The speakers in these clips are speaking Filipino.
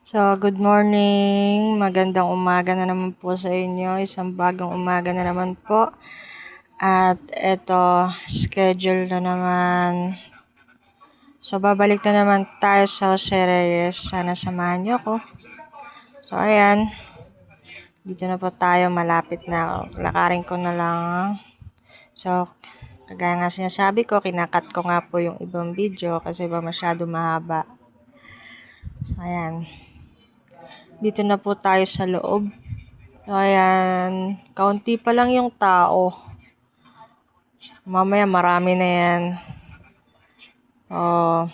So, good morning. Magandang umaga na naman po sa inyo. Isang bagong umaga na naman po. At eto, schedule na naman. So, babalik na naman tayo sa Jose Reyes. Sana samahan niyo ako. So, ayan. Dito na po tayo. Malapit na. Lakarin ko na lang. So, kagaya nga sinasabi ko, kinakat ko nga po yung ibang video kasi ba masyado mahaba. So, ayan. Dito na po tayo sa loob. So, ayan. Kaunti pa lang yung tao. Mamaya marami na yan. Oh,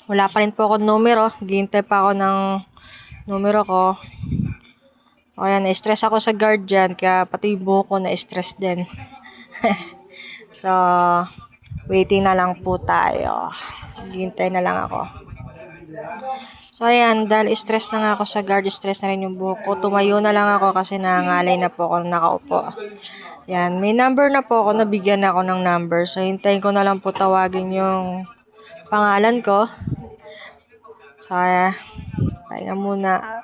wala pa rin po ako numero. Hihintay pa ako ng numero ko. O ayan, na-stress ako sa guard dyan. Kaya pati yung buhok ko na-stress din. So, waiting na lang po tayo. Hihintay na lang ako. So, ayan, dahil stress na nga ako sa guard, stress na rin yung buhok ko. Tumayo na lang ako kasi nangangalay na po ako nakaupo. Yan, may number na po ako, nabigyan ako ng number. So, hintayin ko na lang po tawagin yung pangalan ko. So, pahinga muna.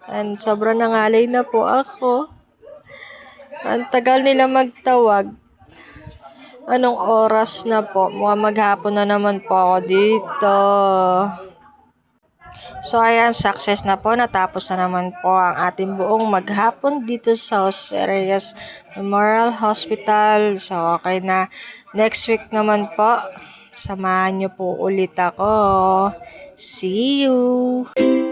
And sobrang nangalay na po ako. Ang tagal nila magtawag. Anong oras na po? Mukhang maghapon na naman po ako dito. So, ayan, success na po. Natapos na naman po ang ating buong maghapon dito sa Jose Reyes Memorial Hospital. So, okay na. Next week naman po, samahan niyo po ulit ako. See you!